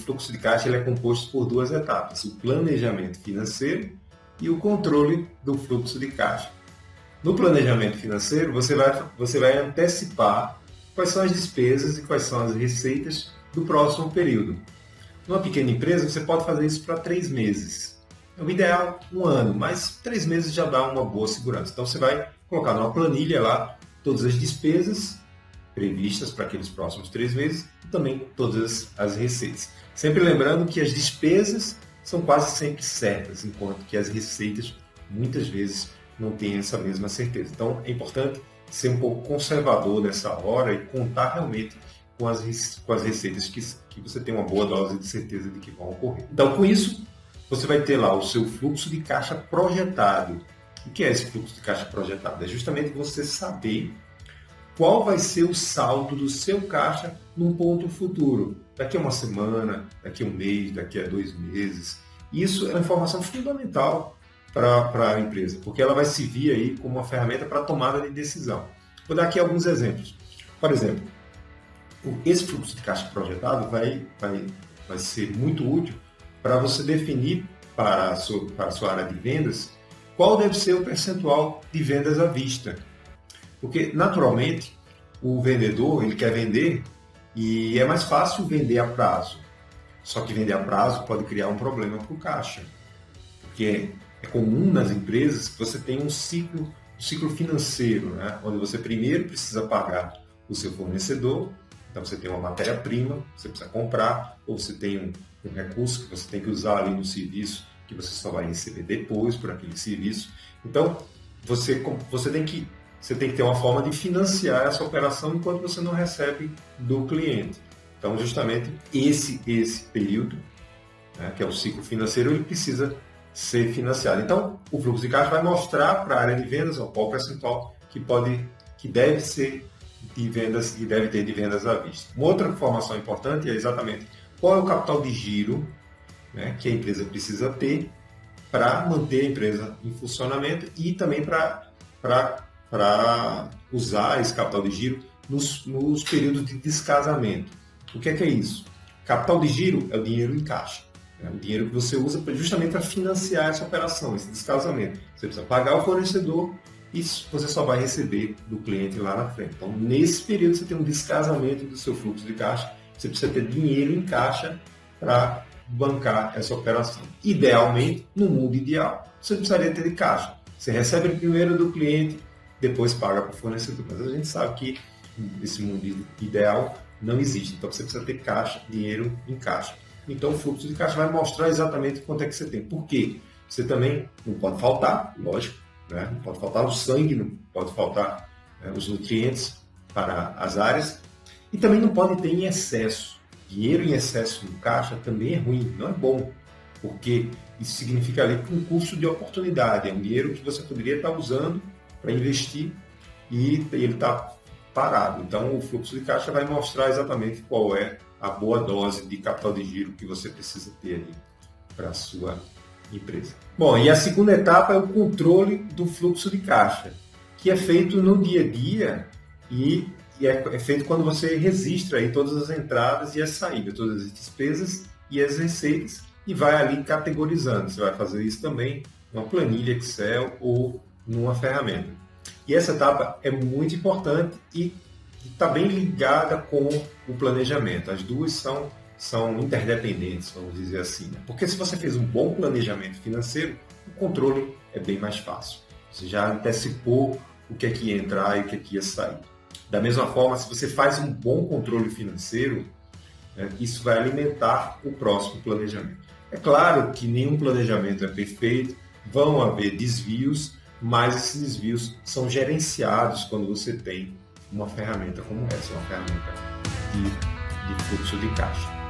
fluxo de caixa ele é composto por duas etapas, o planejamento financeiro e o controle do fluxo de caixa. No planejamento financeiro, você vai antecipar quais são as despesas e quais são as receitas do próximo período. Numa pequena empresa, você pode fazer isso para 3 meses. O ideal, 1 ano, mas 3 meses já dá uma boa segurança. Então, você vai colocar numa planilha lá todas as despesas previstas para aqueles próximos 3 meses e também todas as receitas. Sempre lembrando que as despesas são quase sempre certas, enquanto que as receitas muitas vezes não têm essa mesma certeza. Então é importante ser um pouco conservador nessa hora e contar realmente com as receitas que você tem uma boa dose de certeza de que vão ocorrer. Então com isso, você vai ter lá o seu fluxo de caixa projetado. O que é esse fluxo de caixa projetado? É justamente você saber qual vai ser o saldo do seu caixa num ponto futuro. Daqui a uma semana, daqui a 1 mês, daqui a 2 meses. Isso é uma informação fundamental para a empresa, porque ela vai servir aí como uma ferramenta para tomada de decisão. Vou dar aqui alguns exemplos. Por exemplo, esse fluxo de caixa projetado vai ser muito útil para você definir para a sua área de vendas qual deve ser o percentual de vendas à vista. Porque, naturalmente, o vendedor ele quer vender e é mais fácil vender a prazo. Só que vender a prazo pode criar um problema para o caixa. Porque é comum nas empresas que você tenha um ciclo financeiro, né? Onde você primeiro precisa pagar o seu fornecedor. Então, você tem uma matéria-prima que você precisa comprar, ou você tem um recurso que você tem que usar ali no serviço que você só vai receber depois por aquele serviço. Então, você tem que ter uma forma de financiar essa operação enquanto você não recebe do cliente. Então, justamente esse período, né, que é o ciclo financeiro, ele precisa ser financiado. Então, o fluxo de caixa vai mostrar para a área de vendas qual o percentual que deve ser de vendas e deve ter de vendas à vista. Uma outra informação importante é exatamente qual é o capital de giro, né, que a empresa precisa ter para manter a empresa em funcionamento e também para usar esse capital de giro nos períodos de descasamento. O que é isso? Capital de giro é o dinheiro em caixa. É o dinheiro que você usa justamente para financiar essa operação, esse descasamento. Você precisa pagar o fornecedor e você só vai receber do cliente lá na frente. Então, nesse período, você tem um descasamento do seu fluxo de caixa. Você precisa ter dinheiro em caixa para bancar essa operação. Idealmente, no mundo ideal, você precisaria ter de caixa. Você recebe primeiro do cliente, depois paga para o fornecedor. Mas a gente sabe que esse mundo ideal não existe. Então você precisa ter caixa, dinheiro em caixa. Então o fluxo de caixa vai mostrar exatamente quanto é que você tem. Por quê? Você também não pode faltar, lógico, né? Não pode faltar o sangue, não pode faltar os nutrientes para as áreas. E também não pode ter em excesso. Dinheiro em excesso no caixa também é ruim, não é bom. Porque isso significa ali um custo de oportunidade. É um dinheiro que você poderia estar usando para investir e ele está parado. Então, o fluxo de caixa vai mostrar exatamente qual é a boa dose de capital de giro que você precisa ter ali para a sua empresa. Bom, e a segunda etapa é o controle do fluxo de caixa, que é feito no dia a dia e é feito quando você registra aí todas as entradas e as saídas, todas as despesas e as receitas e vai ali categorizando. Você vai fazer isso também numa planilha Excel ou numa ferramenta. E essa etapa é muito importante e está bem ligada com o planejamento. As duas são interdependentes, vamos dizer assim. Né? Porque se você fez um bom planejamento financeiro, o controle é bem mais fácil. Você já antecipou o que é que ia entrar e o que é que ia sair. Da mesma forma, se você faz um bom controle financeiro, isso vai alimentar o próximo planejamento. É claro que nenhum planejamento é perfeito, vão haver desvios, mas esses desvios são gerenciados quando você tem uma ferramenta como essa, uma ferramenta de fluxo de caixa.